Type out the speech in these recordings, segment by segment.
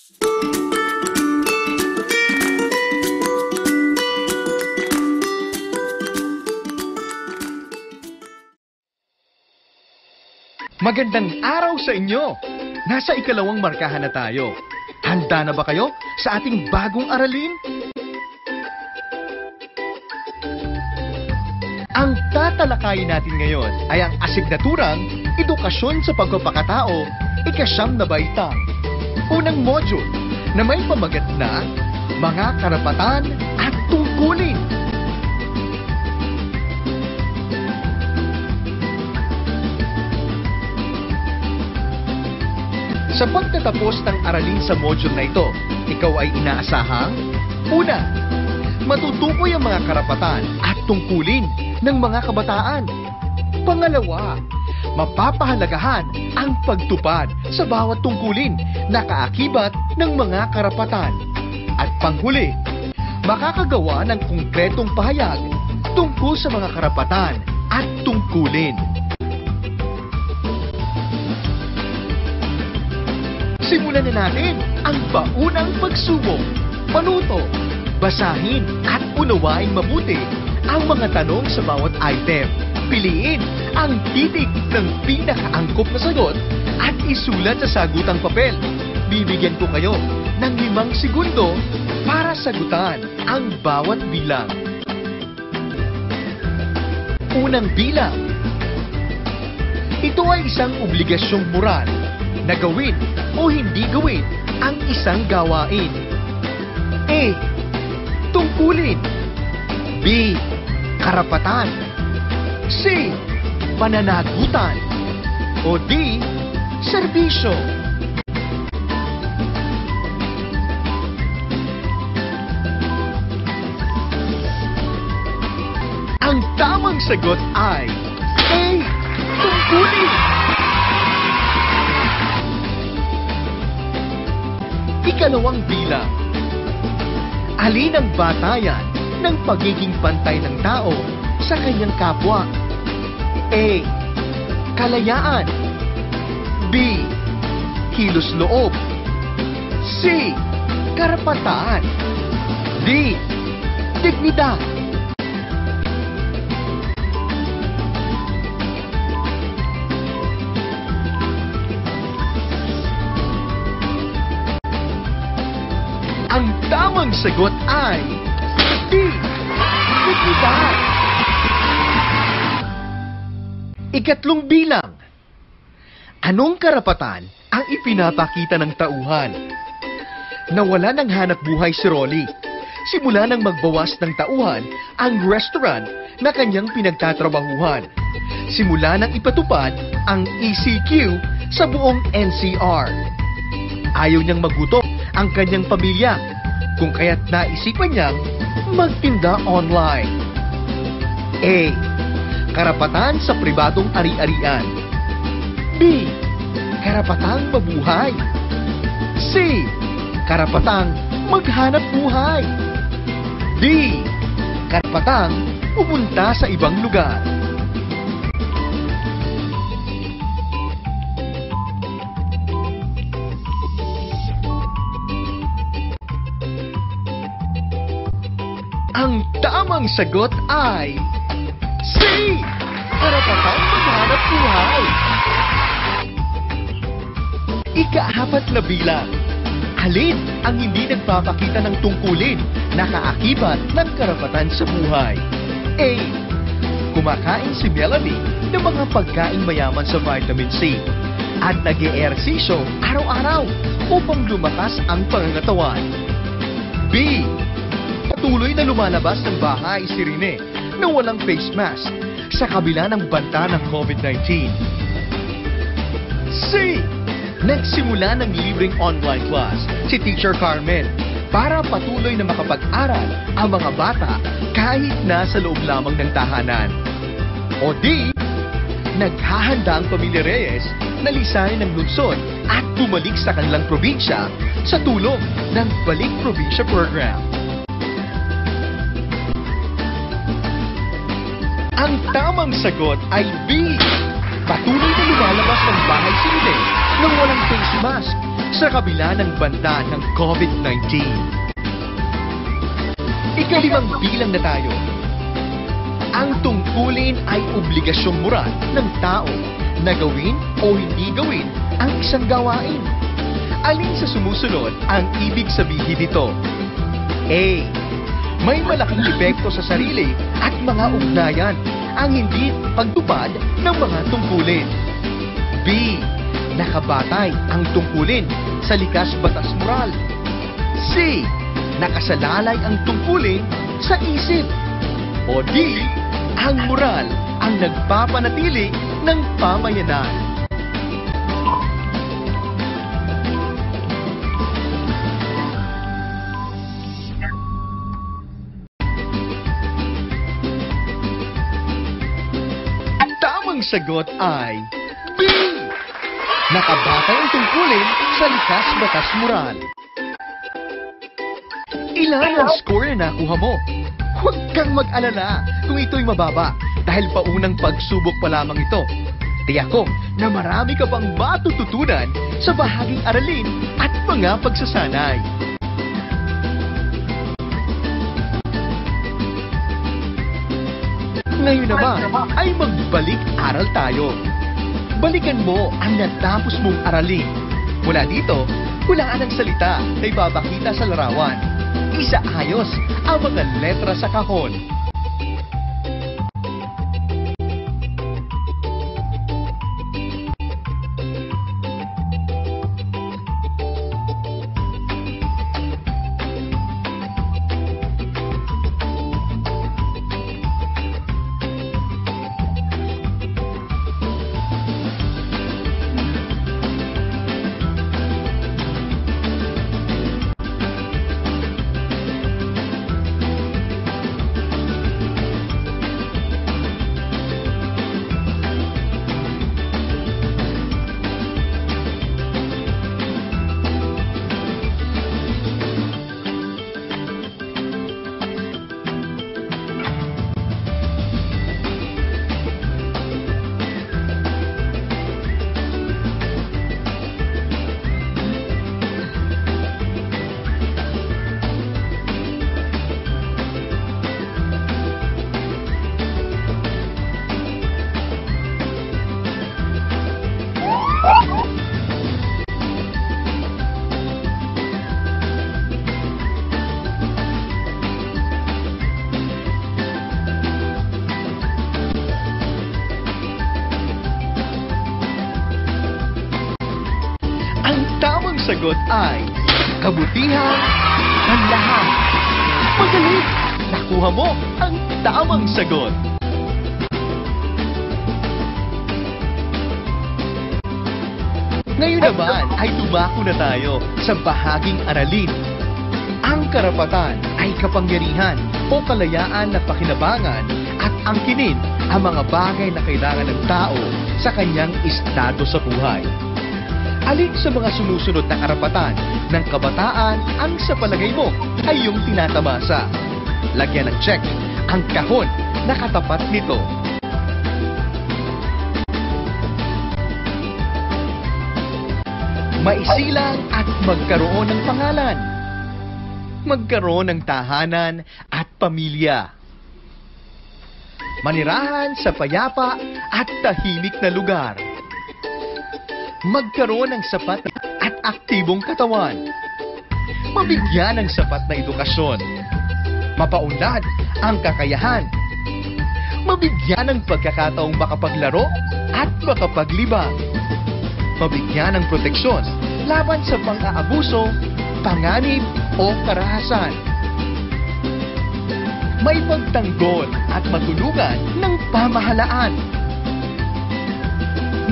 Magandang araw sa inyo! Nasa ikalawang markahan na tayo. Handa na ba kayo sa ating bagong aralin? Ang tatalakayin natin ngayon ay ang asignaturang Edukasyon sa Pagpapakatao, ika-9 na baitang. Unang module na may pamagat na Mga Karapatan at Tungkulin. Sa pagtatapos ng aralin sa module na ito, ikaw ay inaasahang una, matutukoy ang mga karapatan at tungkulin ng mga kabataan. Pangalawa, mapapahalagahan ang pagtupad sa bawat tungkulin na kaakibat ng mga karapatan. At panghuli, makakagawa ng konkretong pahayag tungkol sa mga karapatan at tungkulin. Simulan na natin ang baunang pagsubok. Manuto, basahin at unawain mabuti ang mga tanong sa bawat item. Piliin ang titik ng pinakaangkop na sagot at isulat sa sagutang papel. Bibigyan ko kayo ng 5 segundo para sagutan ang bawat bilang. Unang bilang. Ito ay isang obligasyong moral na gawin o hindi gawin ang isang gawain. A. Tungkulin. B. Karapatan. C. Pananagutan. O D. Serbisyo. Ang tamang sagot ay A. Tungkulin. Ikalawang bilang. Alin ang batayan ng pagiging pantay ng tao sa kanyang kapwa? A. Kalayaan. B. Kilos loob. C. Karapatan. D. Dignidad. Ang tamang sagot ay D. Dignidad. Ikatlong bilang. Anong karapatan ang ipinapakita ng tauhan? Nawala ng hanap buhay si Rolly. Simula nang magbawas ng tauhan ang restaurant na kanyang pinagtatrabahuhan. Simula nang ipatupad ang ECQ sa buong NCR. Ayaw niyang magutom ang kanyang pamilya, kung kaya't naisipan niyang magtinda online. A. Karapatan sa pribadong ari-arian. B. Karapatang mabuhay. C. Karapatang maghanap buhay. D. Karapatang pumunta sa ibang lugar. Ang tamang sagot ay C. Karapatang maghanap buhay. Ika-4 na bilang. Alin ang hindi nagpapakita ng tungkulin na kaakibat ng karapatan sa buhay? A. Kumakain si Melanie ng mga pagkain mayaman sa vitamin C at nag-eehersisyo araw-araw upang lumakas ang pangangatawan. B. Patuloy na lumalabas ng bahay si Rene na walang face mask sa kabila ng banta ng COVID-19. C. Nagsimula ng libreng online class si Teacher Carmen para patuloy na makapag-aral ang mga bata kahit nasa loob lamang ng tahanan. O D. Naghahanda ang pamilya Reyes na lisanin ng lungsod at bumalik sa kanilang probinsya sa tulong ng Balik Probinsya Program. Ang tamang sagot ay B. Patuloy na lumalabas ng bahay si Rene nang walang face mask sa kabila ng banta ng COVID-19. Ikalimang bilang na tayo. Ang tungkulin ay obligasyong moral ng tao na gawin o hindi gawin ang isang gawain. Alin sa sumusunod ang ibig sabihin nito? A. May malaking epekto sa sarili at mga ugnayan ang hindi pagtupad ng mga tungkulin. B. Nakabatay ang tungkulin sa likas batas moral. C. Nakasalalay ang tungkulin sa isip. O D. Ang moral ang nagpapanatili ng pamayanan. Tamang sagot ay B. Nakabatay ang tungkulin sa likas batas moral. Ilan ang score na nakuha mo? Huwag kang mag-alala kung ito'y mababa dahil paunang pagsubok pa lamang ito. Tiyak ko na marami ka pang matututunan sa bahaging aralin at mga pagsasanay. Ngayon naman ay magbalik-aral tayo. Balikan mo ang natapos mong aralin. Mula dito, hulaan ang salita na ipapakita sa larawan. Isaayos ang mga letra sa kahon. Tamang sagot ay kabutihan ng lahat. Magaling! Nakuha mo ang tamang sagot. Ngayon naman ay dumako na tayo sa bahaging aralin. Ang karapatan ay kapangyarihan o kalayaan na pakinabangan at angkinin ang mga bagay na kailangan ng tao sa kanyang estado sa buhay. Alin sa mga sumusunod na karapatan ng kabataan ang sa palagay mo ay iyong tinatamasa? Lagyan ng check ang kahon na katapat nito. Maisilang at magkaroon ng pangalan. Magkaroon ng tahanan at pamilya. Manirahan sa payapa at tahimik na lugar. Magkaroon ng sapat at aktibong katawan. Mabigyan ng sapat na edukasyon. Mapaunlad ang kakayahan. Mabigyan ng pagkakataong makapaglaro at makapaglibang. Mabigyan ng proteksyon laban sa pang-aabuso, panganib o karahasan. May pagtanggol at matulungan ng pamahalaan.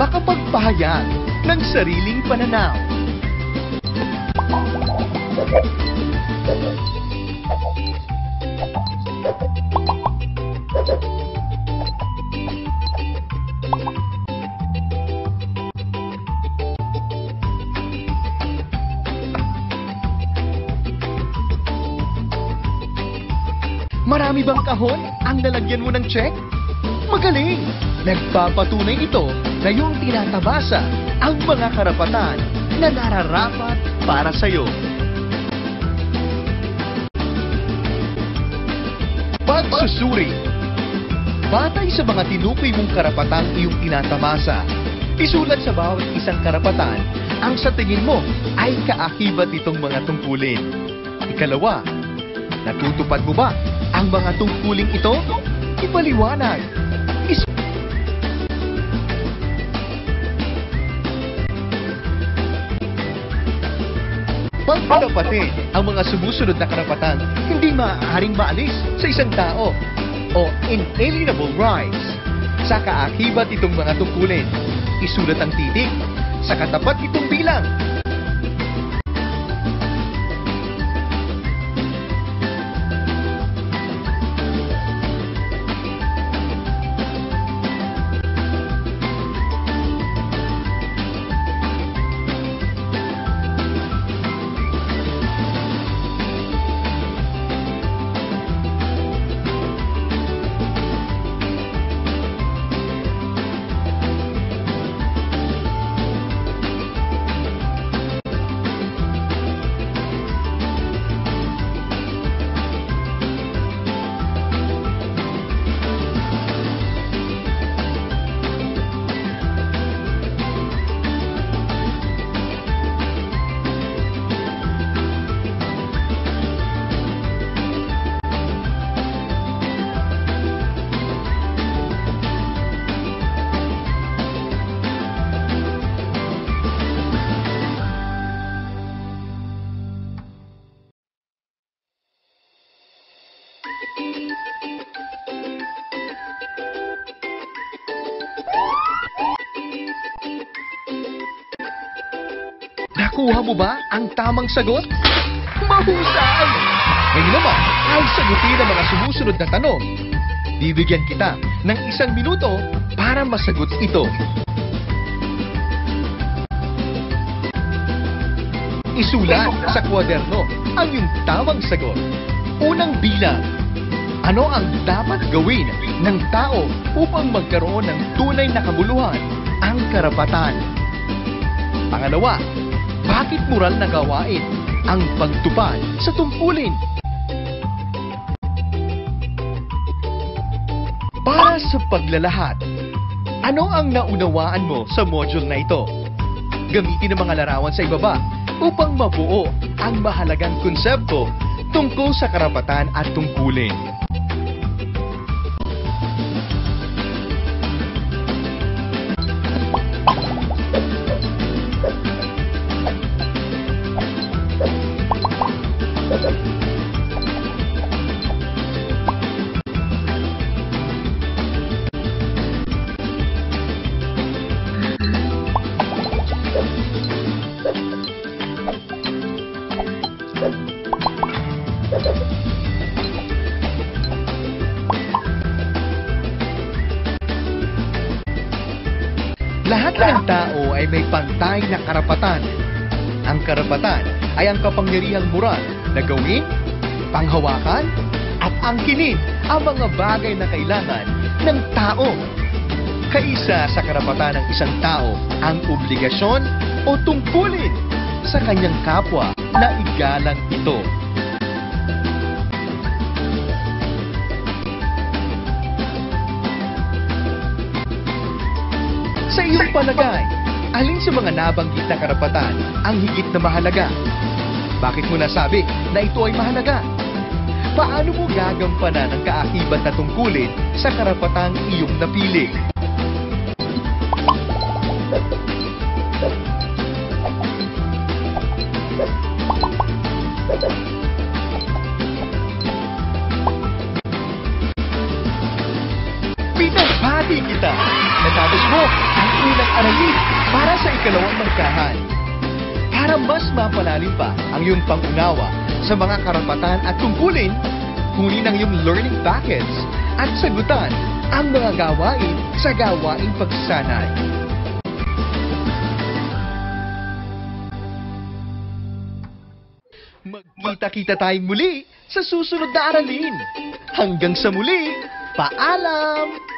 Makapagpahayag ng sariling pananaw. Marami bang kahon ang nalagyan mo ng check? Magaling! Nagpapatunay ito na iyong tinatabasa ang mga karapatan na nararapat para sa'yo. Pagsusuri. Batay sa mga tinukoy mong karapatang iyong tinatamasa, isulat sa bawat isang karapatan ang sa tingin mo ay kaakibat itong mga tungkulin. Ikalawa, natutupad mo ba ang mga tungkuling ito? Ipaliwanag. Pagpalapatid ang mga sumusunod na karapatan hindi maaaring maalis sa isang tao o inalienable rights. Sa kaakibat itong mga tungkulin, isulat ang titik sa katapat itong bilang. Nakuha mo ba ang tamang sagot? Mahusay! Ngayon naman ay sagutin ang mga sumusunod na tanong. Bibigyan kita ng 1 minuto para masagot ito. Isulat sa kwaderno ang iyong tamang sagot. Unang bilang. Ano ang dapat gawin ng tao upang magkaroon ng tunay na kabuluhan, ang karapatan? Pangalawa, bakit moral na gawain ang pagtupad sa tungkulin? Para sa paglalahat, ano ang naunawaan mo sa module na ito? Gamitin ang mga larawan sa ibaba upang mabuo ang mahalagang konsepto tungkol sa karapatan at tungkulin. Lahat ng tao ay may pantay na karapatan. Ang karapatan ay ang kapangyarihang moral na gawin, panghawakan, at angkinin ang mga bagay na kailangan ng tao. Kaisa sa karapatan ng isang tao ang obligasyon o tungkulin sa kanyang kapwa na igalang ito. Sa iyong palagay, alin sa mga nabanggit na karapatan ang higit na mahalaga? Bakit mo nasabi na ito ay mahalaga? Paano mo gagampanan ang kaakibat na tungkulin sa karapatang iyong napili? Pinabati kita! Natapos mo ang unang aralin para sa ikalawang markahan. Para mas mapalalim pa ang iyong pangunawa sa mga karapatan at tungkulin, kunin ang iyong learning packets at sagutan ang mga gawain sa gawaing pagsasanay. Magkita-kita tayong muli sa susunod na aralin. Hanggang sa muli, paalam!